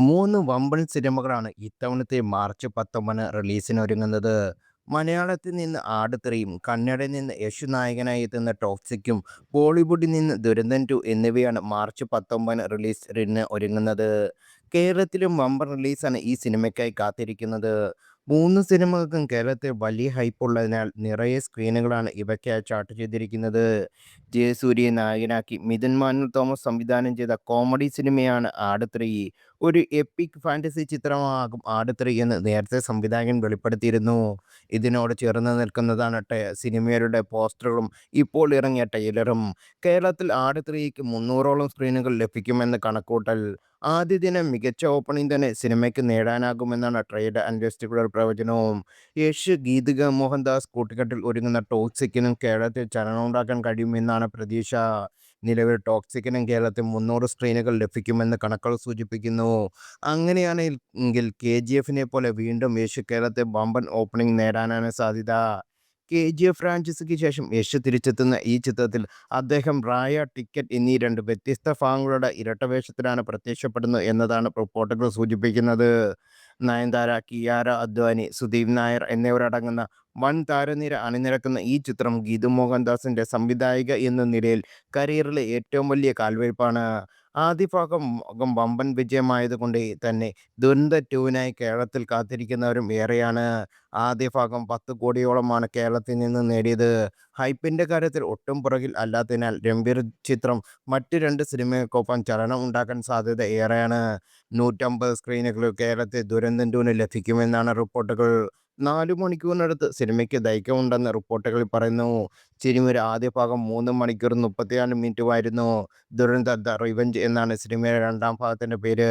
3 വമ്പൻ സിനിമകളാണ് ഇത്തവണത്തെ മാർച്ച് 19 റിലീസിനൊരുങ്ങുന്നത്. മലയാളത്തിൽ നിന്ന് ആടുത്രിയും, കന്നഡയിൽ നിന്ന് യശ് നായകനായി എത്തുന്ന ടോക്സിക്കും, ബോളിവുഡിൽ നിന്ന് ദുരന്തൻ 2 എന്നിവയാണ് മാർച്ച് 19 റിലീസിന് ഒരുങ്ങുന്നത്. കേരളത്തിലും വമ്പൻ റിലീസാണ് ഈ സിനിമയ്ക്കായി കാത്തിരിക്കുന്നത്. 3 സിനിമകൾക്കും കേരളത്തിൽ വലിയ ഹൈപ്പുള്ളതിനാൽ നിറയെ സ്ക്രീനുകളാണ് ഇവയ്ക്കായി ചാർട്ട് ചെയ്തിരിക്കുന്നത്. ജയസൂര്യയെ നായകനാക്കി മിഥുൻ മാനുവൽ തോമസ് സംവിധാനം ചെയ്ത കോമഡി സിനിമയാണ് ആട് 3. ഒരു എപ്പിക് ഫാന്റസി ചിത്രമാകും ആട് 3 എന്ന് നേരത്തെ സംവിധായകൻ വെളിപ്പെടുത്തിയിരുന്നു. ഇതിനോട് ചേർന്ന് നിൽക്കുന്നതാണ് സിനിമയുടെ പോസ്റ്ററുകളും ഇപ്പോൾ ഇറങ്ങിയ ട്രെയിലറും. കേരളത്തിൽ ആട് 3ക്ക് 300ഓളം സ്ക്രീനുകൾ ലഭിക്കുമെന്ന് കണക്കുകൂട്ടൽ. ആദ്യ ദിനം മികച്ച ഓപ്പണിംഗ് തന്നെ സിനിമയ്ക്ക് നേടാനാകുമെന്നാണ് ട്രേഡ് അനലിസ്റ്റുകളുടെ പ്രവചനവും. യശ്, ഗീതിക മോഹൻദാസ് കൂട്ടുകെട്ടിൽ ഒരുങ്ങുന്ന ടോക്സിക്കിനും കേരളത്തിൽ ചലനമുണ്ടാക്കാൻ കഴിയുമെന്നാണ് പ്രതീക്ഷ. നിലവിൽ ടോക്സിക്കിനും കേരളത്തിൽ 300 സ്ക്രീനുകൾ ലഭിക്കുമെന്ന് കണക്കുകൾ സൂചിപ്പിക്കുന്നു. അങ്ങനെയാണെങ്കിൽ കെ.ജി.എഫിനെ പോലെ വീണ്ടും യശ് കേരളത്തിൽ വമ്പൻ ഓപ്പണിംഗ് നേടാനാണ് സാധ്യത. കെ.ജി.എഫ് ഫ്രാഞ്ചൈസിക്ക് ശേഷം യശ് തിരിച്ചെത്തുന്ന ഈ ചിത്രത്തിൽ അദ്ദേഹം റായ, ടിക്കറ്റ് എന്നീ 2 വ്യത്യസ്ത ഭാഗങ്ങളുടെ ഇരട്ടവേഷത്തിലാണ് പ്രത്യക്ഷപ്പെടുന്നത് എന്നതാണ് റിപ്പോർട്ടുകൾ സൂചിപ്പിക്കുന്നത്. നയൻതാര, കിയാര അദ്വാനി, സുദീപ് നായർ എന്നിവരടങ്ങുന്ന വൻ താരനിര അണിനിരക്കുന്ന ഈ ചിത്രം ഗീതു മോഹൻദാസിന്റെ സംവിധായിക എന്ന നിലയിൽ കരിയറിലെ ഏറ്റവും വലിയ കാൽവയ്പാണ്. ആദ്യ ഭാഗം വമ്പൻ വിജയമായതുകൊണ്ട് തന്നെ ദുരന്ത 2വിനായി കേരളത്തിൽ കാത്തിരിക്കുന്നവരും ഏറെയാണ്. ആദ്യ ഭാഗം 10 കോടിയോളമാണ് കേരളത്തിൽ നിന്ന് നേടിയത്. ഹൈപ്പിന്റെ കാര്യത്തിൽ ഒട്ടും പുറകിൽ അല്ലാത്തതിനാൽ രൺബീർ ചിത്രം മറ്റ് 2 സിനിമകൾക്കൊപ്പം ചലനം ഉണ്ടാക്കാൻ സാധ്യത ഏറെയാണ്. 150 സ്ക്രീനുകളിൽ കേരളത്തിൽ ദുരന്തം 2 ലഭിക്കുമെന്നാണ് റിപ്പോർട്ടുകൾ. 4 മണിക്കൂറിനടുത്ത് സിനിമയ്ക്ക് ദൈർഘ്യമുണ്ടെന്ന് റിപ്പോർട്ടുകളിൽ പറയുന്നു. സിനിമയുടെ ആദ്യ ഭാഗം 3 മണിക്കൂറും 34 മിനിറ്റുമായിരുന്നു. ദുരന്ത ദ റിവഞ്ച് എന്നാണ് സിനിമയുടെ രണ്ടാം ഭാഗത്തിന്റെ പേര്.